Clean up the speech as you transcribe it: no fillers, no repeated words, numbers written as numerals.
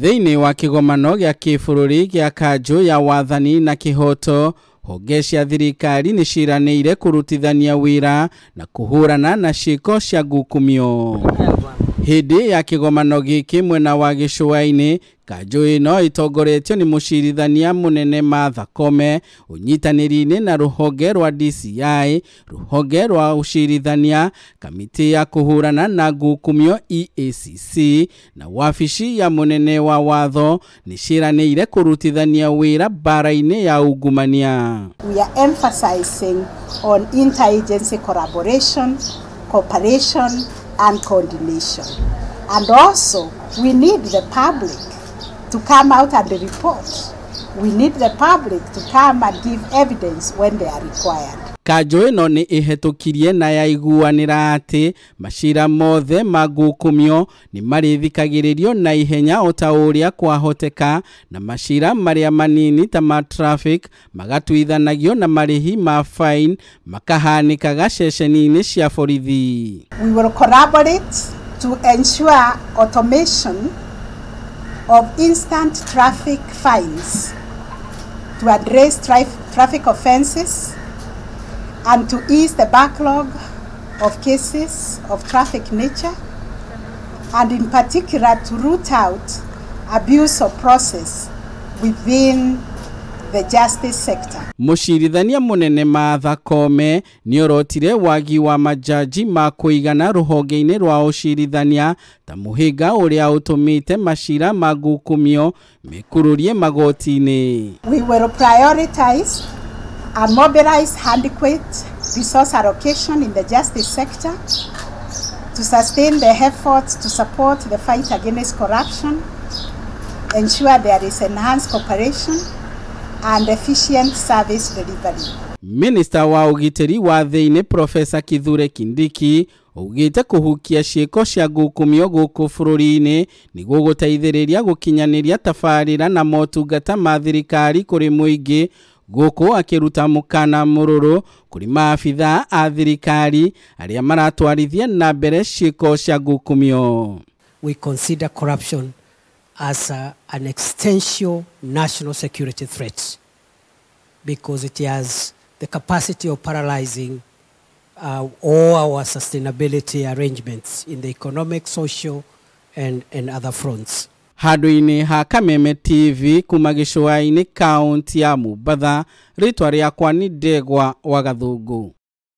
THIINI wa kigomano gya kibũrũri gya KANJU ya wathani na KIHOTO, honge cia thirikari ni ciranĩire kurutithania wira na kuhurana na ciĩko cia NGUKUMIO. Hindi ya kigomano gĩkĩ mwena wa gĩcũa-inĩ, KANJU ĩno itongoretio ni MUCIRITHANIA MUNENE KOOME, unyitanĩri-inĩ na rũhonge rwa DCI, rũhonge rwa UCIRITHANIA, kamiti ya kuhurana na NGUKUMIO EACC na wabici ya munene wa watho ni ciranĩire kurutithania wira mbaara-ini ya UNGUMANIA. We are emphasizing on interagency collaboration, cooperation and coordination. And also, we need the public to come out and report. We need the public to come and give evidence when they are required. KANJU ĩno ni ihetũkirie na yaiguanĩra ati macira mothe ma NGUKUMIO ni marĩthikagĩrĩrio na ihenya o ta ũrĩa kwahoteka, na macira marĩa manini ta ma traffic magatuithanagio na marĩhi ma fine makahanĩkaga ceceni-inĩ cia borithi. We will collaborate to ensure automation of instant traffic fines to address traffic offenses and to ease the backlog of cases of traffic nature, and in particular to root out abuse of process within the justice sector. Mũcirithania mũnene KOOME ni orotire wagi wa majaji ma kũigana rũhonge-inĩ rwa ũcirithania ta MUHINGA ũrĩa ũtũmĩte macira ma NGUKUMIO mekururie magoti-inĩ. We will prioritize and mobilize adequate resource allocation in the justice sector to sustain the efforts to support the fight against corruption, ensure there is enhanced cooperation and efficient service delivery. Minister wa UGITIRI wa THIINI Professor Kithure Kindiki ugite kuhukia ciĩko cia NGUKUMIO gũkũ bũrũri-inĩ nĩguo gũteithĩrĩria gũkinyaniria tabarĩra na motungata ma thirikari kũrĩ mũingĩ, gũkũ akiruta mũkana mũrũrũ kũrĩ maabitha a thirikari arĩa maratwarithia na mbere ciĩko cia NGUKUMIO. We consider corruption as an existential national security threat because it has the capacity of paralyzing all our sustainability arrangements in the economic, social, and other fronts. Handũ-inĩ ha Kameme TV kuma gĩcũa-inĩ kaunti ya Mombatha, rĩtwa rĩakwa nĩ Ndegwa wa Gathũngũ.